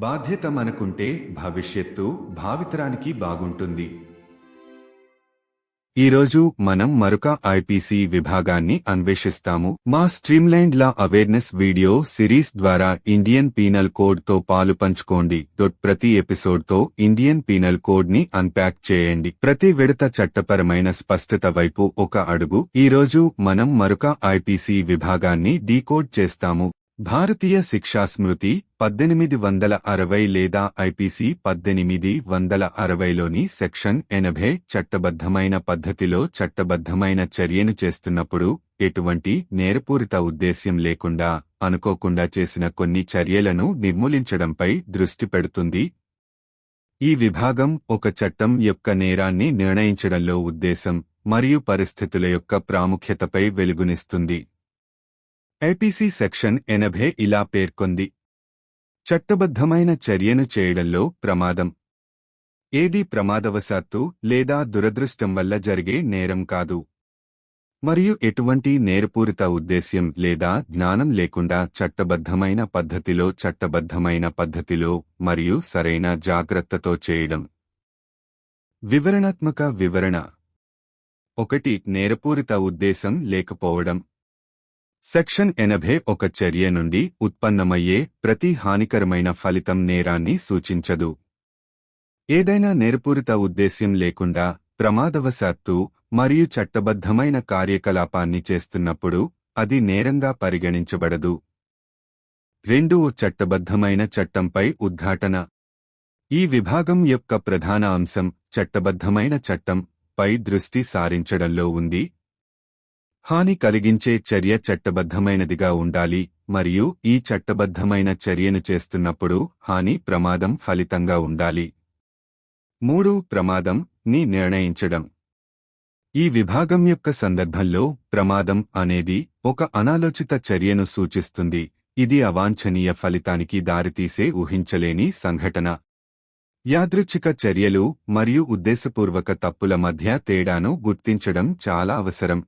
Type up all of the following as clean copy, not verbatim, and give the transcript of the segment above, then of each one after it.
బాధ్యత మనకుంటే భవిష్యత్తు భావితరానికి బాగుంటుంది. ఈరోజు మనం మరొక ఐపీసీ విభాగాన్ని అన్వేషిస్తాము. మా స్ట్రీమ్లైన్డ్ లా అవేర్నెస్ వీడియో సిరీస్ ద్వారా ఇండియన్ పీనల్ కోడ్ తో పాలు పంచుకోండి. ప్రతి ఎపిసోడ్ తో ఇండియన్ పీనల్ కోడ్ ని అన్ప్యాక్ చేయండి. ప్రతి విడత చట్టపరమైన స్పష్టత వైపు ఒక అడుగు. ఈరోజు మనం మరొక ఐపీసీ విభాగాన్ని డీకోడ్ చేస్తాము. భారతీయ శిక్షా స్మృతి 1860 లేదా ఐపీసీ 1860లోని సెక్షన్ 80 చట్టబద్ధమైన పద్ధతిలో చట్టబద్ధమైన చర్యను చేస్తున్నప్పుడు ఎటువంటి నేరపూరిత ఉద్దేశ్యం లేకుండా అనుకోకుండా చేసిన కొన్ని చర్యలను నిర్మూలించడంపై దృష్టి పెడుతుంది. ఈ విభాగం ఒక చట్టం యొక్క నేరాన్ని నిర్ణయించడంలో ఉద్దేశం మరియు పరిస్థితుల యొక్క ప్రాముఖ్యతపై వెలుగునిస్తుంది. ఐపీసీ సెక్షన్ 80 ఇలా పేర్కొంది: చట్టబద్ధమైన చర్యను చేయడంలో ప్రమాదం ఏదీ ప్రమాదవశాత్తు లేదా దురదృష్టం వల్ల జరిగే నేరం కాదు, మరియు ఎటువంటి నేరపూరిత ఉద్దేశ్యం లేదా జ్ఞానం లేకుండా చట్టబద్ధమైన పద్ధతిలో మరియు సరైన జాగ్రత్తతో చేయడం. వివరణాత్మక వివరణ 1. నేరపూరిత ఉద్దేశం లేకపోవడం. సెక్షన్ 80 ఒక చర్య నుండి ఉత్పన్నమయ్యే ప్రతి హానికరమైన ఫలితం నేరాన్ని సూచించదు. ఏదైనా నేరపూరిత ఉద్దేశ్యం లేకుండా ప్రమాదవశాత్తు మరియు చట్టబద్ధమైన కార్యకలాపాన్ని చేస్తున్నప్పుడు అది నేరంగా పరిగణించబడదు. 2. చట్టబద్ధమైన చట్టంపై ఉద్ఘాటన. ఈ విభాగం యొక్క ప్రధాన అంశం చట్టబద్ధమైన చట్టం పై దృష్టి సారించడంలో ఉంది. హాని కలిగించే చర్య చట్టబద్ధమైనదిగా ఉండాలి మరియు ఈ చట్టబద్ధమైన చర్యను చేస్తున్నప్పుడు హాని ప్రమాదం ఫలితంగా ఉండాలి. 3. ప్రమాదం ని నిర్ణయించడం. ఈ విభాగం యొక్క సందర్భంలో ప్రమాదం అనేది ఒక అనాలోచిత చర్యను సూచిస్తుంది. ఇది అవాంఛనీయ ఫలితానికి దారితీసే ఊహించలేని సంఘటన. యాదృచ్ఛిక చర్యలు మరియు ఉద్దేశపూర్వక తప్పుల మధ్య తేడాను గుర్తించడం చాలా అవసరం.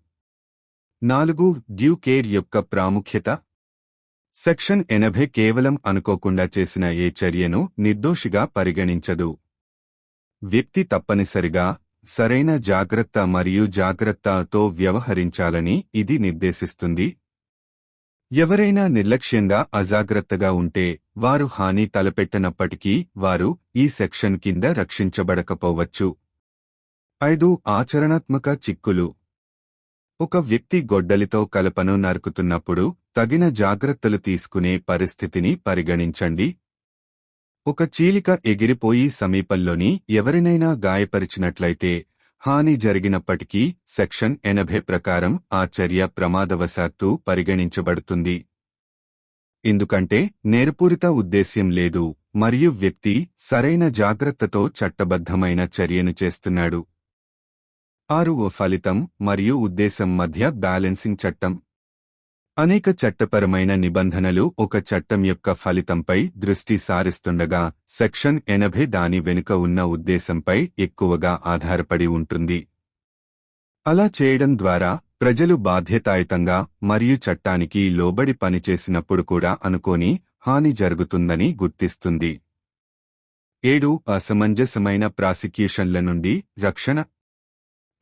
4. డ్యూ కేర్ యొక్క ప్రాముఖ్యత. సెక్షన్ 80 కేవలం అనుకోకుండా చేసిన ఏ చర్యను నిర్దోషిగా పరిగణించదు. వ్యక్తి తప్పనిసరిగా సరైన జాగ్రత్తతో వ్యవహరించాలని ఇది నిర్దేశిస్తుంది. ఎవరైనా నిర్లక్ష్యంగా అజాగ్రత్తగా ఉంటే వారు హాని తలపెట్టనప్పటికీ వారు ఈ సెక్షన్ కింద రక్షించబడకపోవచ్చు. 5. ఆచరణాత్మక చిక్కులు. ఒక వ్యక్తి గొడ్డలితో కలపను నరుకుతున్నప్పుడు తగిన జాగ్రత్తలు తీసుకునే పరిస్థితిని పరిగణించండి. ఒక చీలిక ఎగిరిపోయి సమీపంలోని ఎవరినైనా గాయపరిచినట్లయితే హాని జరిగినప్పటికీ సెక్షన్ 80 ప్రకారం ఆ చర్య ప్రమాదవశాత్తు పరిగణించబడుతుంది. ఎందుకంటే నేరపూరిత ఉద్దేశ్యం లేదు మరియు వ్యక్తి సరైన జాగ్రత్తతో చట్టబద్ధమైన చర్యను చేస్తున్నాడు. 6. ఫలితం మరియు ఉద్దేశం మధ్య బ్యాలెన్సింగ్ చట్టం. అనేక చట్టపరమైన నిబంధనలు ఒక చట్టం యొక్క ఫలితంపై దృష్టి సారిస్తుండగా సెక్షన్ 80 దాని వెనుక ఉన్న ఉద్దేశంపై ఎక్కువగా ఆధారపడి ఉంటుంది. అలా చేయడం ద్వారా ప్రజలు బాధ్యతాయుతంగా మరియు చట్టానికి లోబడి పనిచేసినప్పుడు కూడా అనుకోని హాని జరుగుతుందని గుర్తిస్తుంది. 7. అసమంజసమైన ప్రాసిక్యూషన్ల నుండి రక్షణ.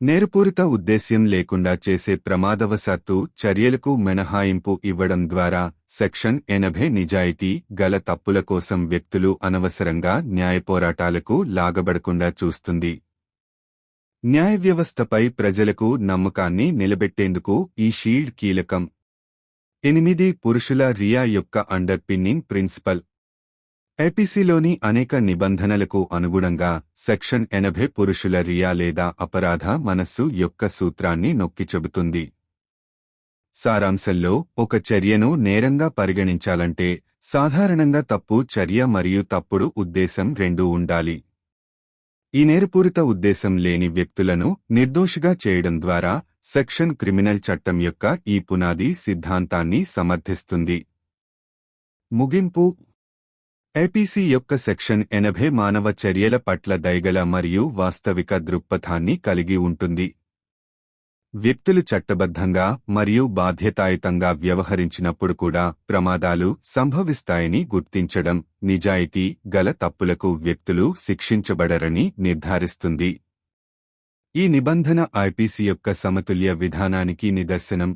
నేరపూరిత ఉద్దేశ్యం లేకుండా చేసే ప్రమాదవశాత్తు చర్యలకు మినహాయింపు ఇవ్వడం ద్వారా సెక్షన్ 80 నిజాయితీ గల తప్పుల కోసం వ్యక్తులు అనవసరంగా న్యాయపోరాటాలకు లాగబడకుండా చూస్తుంది. న్యాయ వ్యవస్థపై ప్రజలకు నమ్మకాన్ని నిలబెట్టేందుకు ఈ షీల్డ్ కీలకం. 8. పురుషుల రియా యొక్క అండర్పిన్నింగ్ ప్రిన్సిపల్. ఐపీసీలోని అనేక నిబంధనలకు అనుగుణంగా సెక్షన్ 80 పురుషుల రియా లేదా అపరాధ మనస్సు యొక్క సూత్రాన్ని నొక్కి చెబుతుంది. సారాంశంలో ఒక చర్యను నేరంగా పరిగణించాలంటే సాధారణంగా తప్పు చర్య మరియు తప్పుడు ఉద్దేశం రెండూ ఉండాలి. ఈ నేరపూరిత ఉద్దేశం లేని వ్యక్తులను నిర్దోషిగా చేయడం ద్వారా సెక్షన్ క్రిమినల్ చట్టం యొక్క ఈ పునాది సిద్ధాంతాన్ని సమర్థిస్తుంది. ముగింపు. ఐపీసీ యొక్క సెక్షన్ 80 మానవ చర్యల పట్ల దయగల మరియు వాస్తవిక దృక్పథాన్ని కలిగి ఉంటుంది. వ్యక్తులు చట్టబద్ధంగా మరియు బాధ్యతాయుతంగా వ్యవహరించినప్పుడు కూడా ప్రమాదాలు సంభవిస్తాయని గుర్తించడం నిజాయితీ గల తప్పులకు వ్యక్తులు శిక్షించబడరని నిర్ధారిస్తుంది. ఈ నిబంధన ఐపీసీ యొక్క సమతుల్య విధానానికి నిదర్శనం.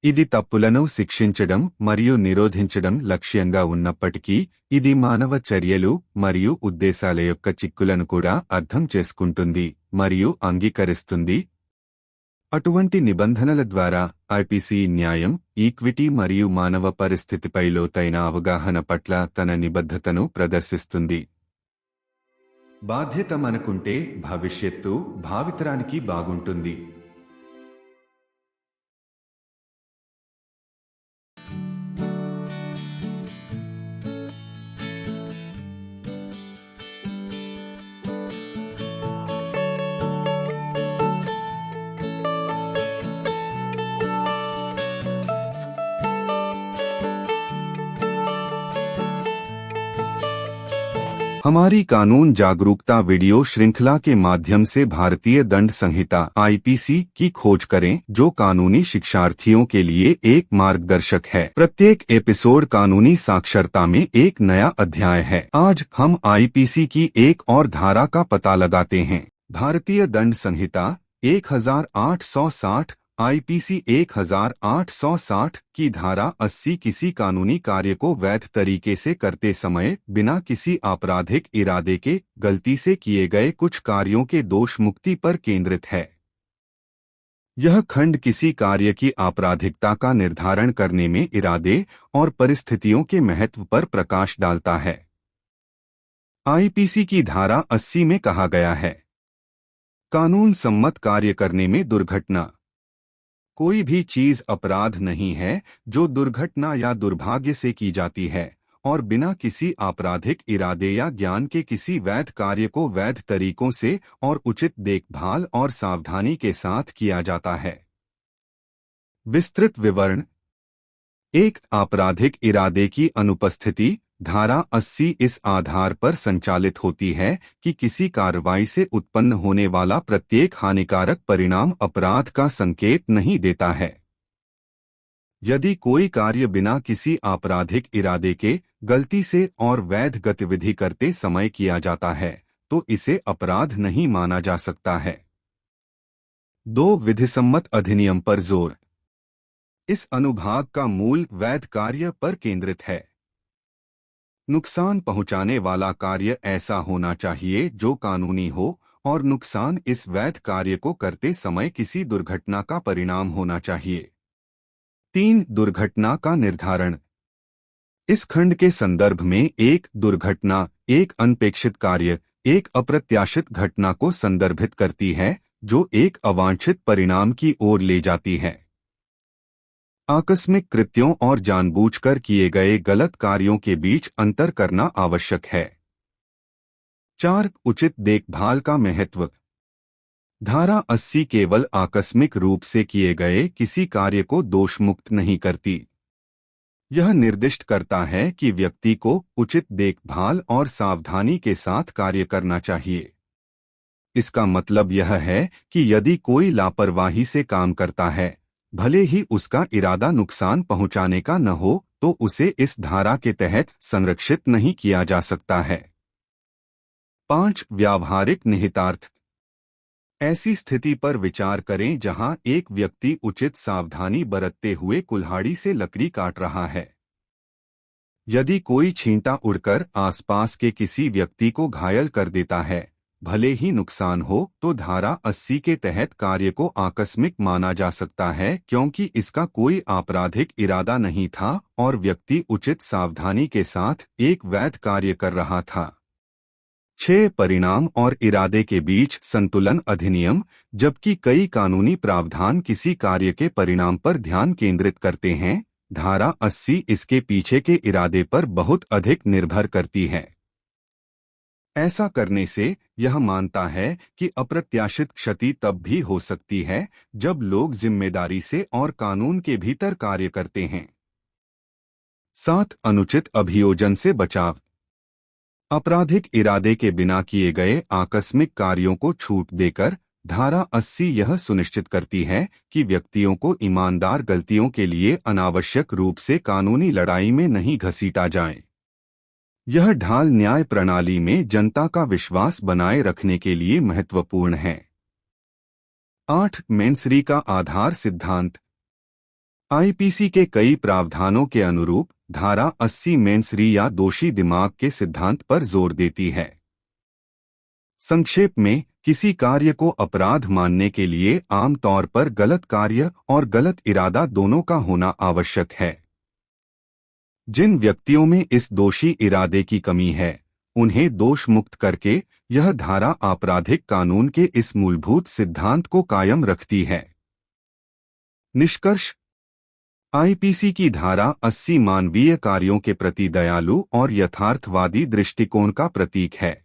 ఇది తప్పులను శిక్షించడం మరియు నిరోధించడం లక్ష్యంగా ఉన్నప్పటికీ, ఇది మానవ చర్యలు మరియు ఉద్దేశాల యొక్క చిక్కులను కూడా అర్థం చేసుకుంటుంది మరియు అంగీకరిస్తుంది. అటువంటి నిబంధనల ద్వారా ఐపీసీ న్యాయం, ఈక్విటీ మరియు మానవ పరిస్థితిపై లోతైన అవగాహన పట్ల తన నిబద్ధతను ప్రదర్శిస్తుంది. బాధ్యత మనకుంటే భవిష్యత్తు భావితరానికి బాగుంటుంది. हमारी कानून जागरूकता वीडियो श्रृंखला के माध्यम से भारतीय दंड संहिता आईपीसी की खोज करें, जो कानूनी शिक्षार्थियों के लिए एक मार्गदर्शक है। प्रत्येक एपिसोड कानूनी साक्षरता में एक नया अध्याय है। आज हम आईपीसी की एक और धारा का पता लगाते हैं। भारतीय दंड संहिता 1860 आईपीसी 1860 की धारा 80 किसी कानूनी कार्य को वैध तरीके से करते समय बिना किसी आपराधिक इरादे के गलती से किए गए कुछ कार्यों के दोष मुक्ति पर केंद्रित है। यह खंड किसी कार्य की आपराधिकता का निर्धारण करने में इरादे और परिस्थितियों के महत्व पर प्रकाश डालता है। आईपीसी की धारा 80 में कहा गया है, कानून सम्मत कार्य करने में दुर्घटना कोई भी चीज अपराध नहीं है जो दुर्घटना या दुर्भाग्य से की जाती है और बिना किसी आपराधिक इरादे या ज्ञान के किसी वैध कार्य को वैध तरीकों से और उचित देखभाल और सावधानी के साथ किया जाता है। विस्तृत विवरण। एक आपराधिक इरादे की अनुपस्थिति। धारा 80 इस आधार पर संचालित होती है कि किसी कार्रवाई से उत्पन्न होने वाला प्रत्येक हानिकारक परिणाम अपराध का संकेत नहीं देता है। यदि कोई कार्य बिना किसी आपराधिक इरादे के गलती से और वैध गतिविधि करते समय किया जाता है तो इसे अपराध नहीं माना जा सकता है। 2 विधिसम्मत अधिनियम पर जोर। इस अनुभाग का मूल वैध कार्य पर केंद्रित है। नुकसान पहुंचाने वाला कार्य ऐसा होना चाहिए जो कानूनी हो और नुकसान इस वैध कार्य को करते समय किसी दुर्घटना का परिणाम होना चाहिए। 3 दुर्घटना का निर्धारण। इस खंड के संदर्भ में एक दुर्घटना एक अनपेक्षित कार्य, एक अप्रत्याशित घटना को संदर्भित करती है जो एक अवांछित परिणाम की ओर ले जाती है। आकस्मिक कृत्यों और जानबूझकर किए गए गलत कार्यों के बीच अंतर करना आवश्यक है। 4 उचित देखभाल का महत्व। धारा 80 केवल आकस्मिक रूप से किए गए किसी कार्य को दोषमुक्त नहीं करती। यह निर्दिष्ट करता है कि व्यक्ति को उचित देखभाल और सावधानी के साथ कार्य करना चाहिए। इसका मतलब यह है कि यदि कोई लापरवाही से काम करता है, भले ही उसका इरादा नुकसान पहुंचाने का न हो, तो उसे इस धारा के तहत संरक्षित नहीं किया जा सकता है। 5 व्यावहारिक निहितार्थ। ऐसी स्थिति पर विचार करें जहां एक व्यक्ति उचित सावधानी बरतते हुए कुल्हाड़ी से लकड़ी काट रहा है। यदि कोई छींटा उड़कर आसपास के किसी व्यक्ति को घायल कर देता है, भले ही नुकसान हो, तो धारा 80 के तहत कार्य को आकस्मिक माना जा सकता है क्योंकि इसका कोई आपराधिक इरादा नहीं था और व्यक्ति उचित सावधानी के साथ एक वैध कार्य कर रहा था। 6 परिणाम और इरादे के बीच संतुलन अधिनियम। जबकि कई कानूनी प्रावधान किसी कार्य के परिणाम पर ध्यान केंद्रित करते हैं, धारा 80 इसके पीछे के इरादे पर बहुत अधिक निर्भर करती है। ऐसा करने से यह मानता है कि अप्रत्याशित क्षति तब भी हो सकती है जब लोग जिम्मेदारी से और कानून के भीतर कार्य करते हैं। 7 अनुचित अभियोजन से बचाव। आपराधिक इरादे के बिना किए गए आकस्मिक कार्यों को छूट देकर धारा 80 यह सुनिश्चित करती है कि व्यक्तियों को ईमानदार गलतियों के लिए अनावश्यक रूप से कानूनी लड़ाई में नहीं घसीटा जाए। यह ढाल न्याय प्रणाली में जनता का विश्वास बनाए रखने के लिए महत्वपूर्ण है। 8 मेन्सरी का आधार सिद्धांत। आईपीसी के कई प्रावधानों के अनुरूप धारा 80 मेन्सरी या दोषी दिमाग के सिद्धांत पर जोर देती है। संक्षेप में, किसी कार्य को अपराध मानने के लिए आमतौर पर गलत कार्य और गलत इरादा दोनों का होना आवश्यक है। जिन व्यक्तियों में इस दोषी इरादे की कमी है, उन्हें दोष मुक्त करके यह धारा आपराधिक कानून के इस मूलभूत सिद्धांत को कायम रखती है। निष्कर्ष: आईपीसी की धारा 80 मानवीय कार्यों के प्रति दयालु और यथार्थवादी दृष्टिकोण का प्रतीक है।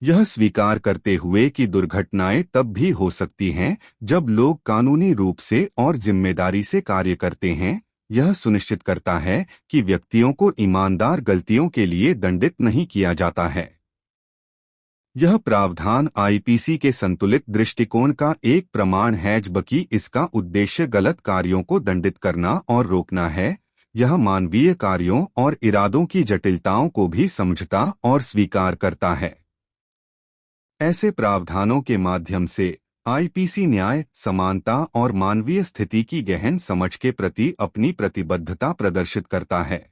यह स्वीकार करते हुए कि दुर्घटनाएं तब भी हो सकती हैं जब लोग कानूनी रूप से और जिम्मेदारी से कार्य करते हैं, यह सुनिश्चित करता है कि व्यक्तियों को ईमानदार गलतियों के लिए दंडित नहीं किया जाता है। यह प्रावधान आईपीसी के संतुलित दृष्टिकोण का एक प्रमाण है, जबकि इसका उद्देश्य गलत कार्यों को दंडित करना और रोकना है। यह मानवीय कार्यों और इरादों की जटिलताओं को भी समझता और स्वीकार करता है। ऐसे प्रावधानों के माध्यम से आईपीसी न्याय, समानता और मानवीय स्थिति की गहन समझ के प्रति अपनी प्रतिबद्धता प्रदर्शित करता है।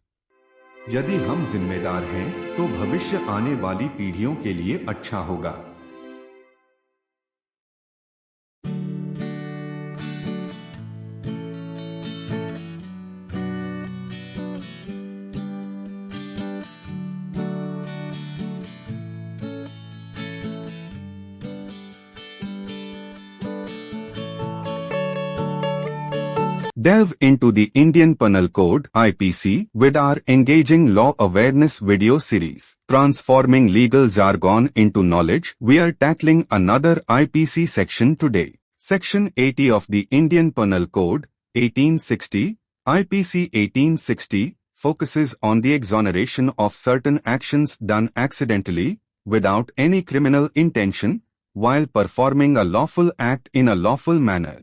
यदि हम जिम्मेदार हैं, तो भविष्य आने वाली पीढ़ियों के लिए अच्छा होगा। Delve into the Indian Penal Code (IPC) with our engaging law awareness video series, Transforming Legal Jargon into Knowledge. We are tackling another IPC section today. Section 80 of the Indian Penal Code, 1860, IPC 1860, focuses on the exoneration of certain actions done accidentally, without any criminal intention, while performing a lawful act in a lawful manner.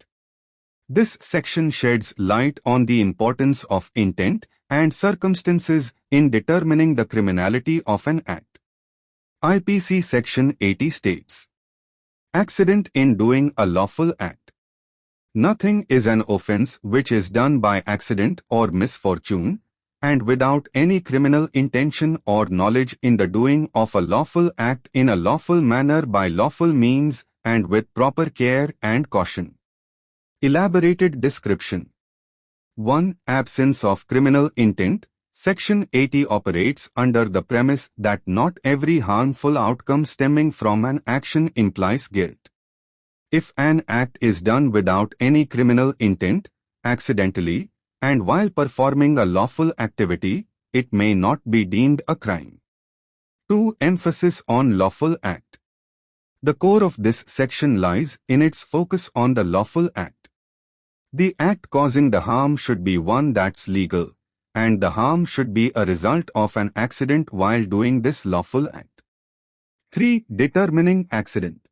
This section sheds light on the importance of intent and circumstances in determining the criminality of an act. IPC Section 80 states, accident in doing a lawful act. Nothing is an offense which is done by accident or misfortune, and without any criminal intention or knowledge in the doing of a lawful act in a lawful manner by lawful means and with proper care and caution. Elaborated description. 1. Absence of criminal intent. Section 80 operates under the premise that not every harmful outcome stemming from an action implies guilt. If an act is done without any criminal intent, accidentally, and while performing a lawful activity, it may not be deemed a crime. 2. Emphasis on lawful act. The core of this section lies in its focus on the lawful act. The act causing the harm should be one that's legal, and the harm should be a result of an accident while doing this lawful act. 3. Determining accident.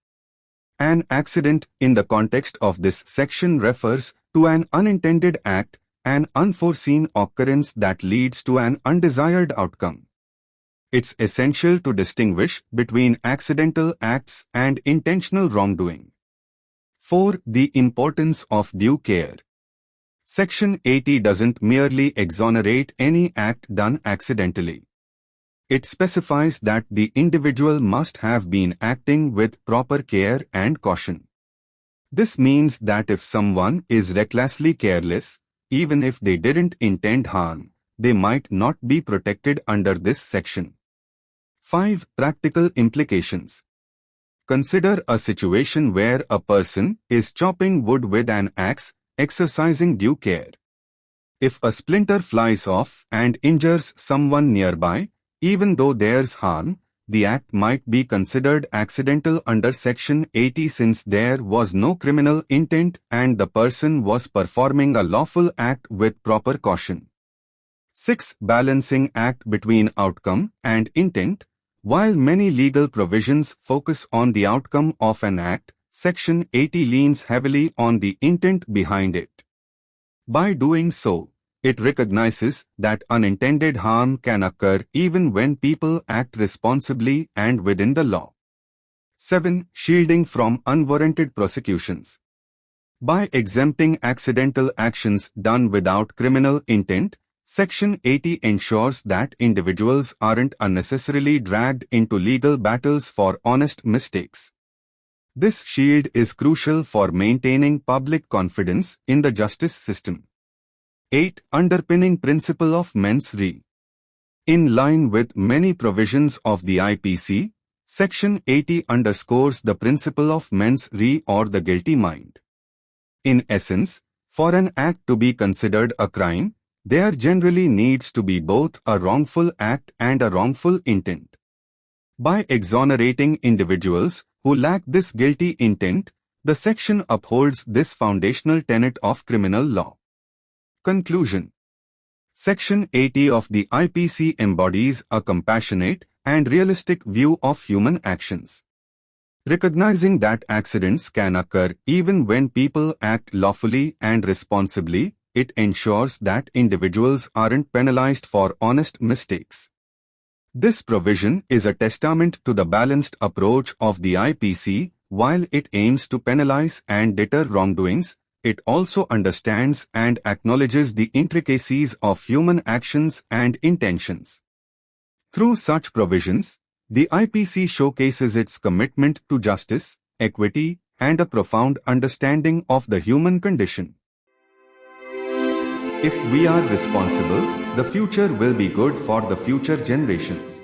An accident in the context of this section refers to an unintended act, an unforeseen occurrence that leads to an undesired outcome. It's essential to distinguish between accidental acts and intentional wrongdoing. 4. The importance of due care. Section 80 doesn't merely exonerate any act done accidentally. It specifies that the individual must have been acting with proper care and caution. This means that if someone is recklessly careless, even if they didn't intend harm, they might not be protected under this section. 5. Practical implications. Consider a situation where a person is chopping wood with an axe, exercising due care. If a splinter flies off and injures someone nearby, even though there's harm, the act might be considered accidental under Section 80 since there was no criminal intent and the person was performing a lawful act with proper caution. 6. Balancing act between outcome and intent. While many legal provisions focus on the outcome of an act, Section 80 leans heavily on the intent behind it. By doing so, it recognizes that unintended harm can occur even when people act responsibly and within the law. 7. Shielding from unwarranted prosecutions. By exempting accidental actions done without criminal intent, Section 80 ensures that individuals aren't unnecessarily dragged into legal battles for honest mistakes. This shield is crucial for maintaining public confidence in the justice system. 8. Underpinning principle of mens rea. In line with many provisions of the IPC, Section 80 underscores the principle of mens rea or the guilty mind. In essence, for an act to be considered a crime, there generally needs to be both a wrongful act and a wrongful intent. By exonerating individuals who lack this guilty intent, the section upholds this foundational tenet of criminal law. Conclusion. Section 80 of the IPC embodies a compassionate and realistic view of human actions. Recognizing that accidents can occur even when people act lawfully and responsibly, it ensures that individuals aren't penalized for honest mistakes. This provision is a testament to the balanced approach of the IPC. While it aims to penalize and deter wrongdoings, it also understands and acknowledges the intricacies of human actions and intentions. Through such provisions, the IPC showcases its commitment to justice, equity, and a profound understanding of the human condition. If we are responsible, the future will be good for the future generations.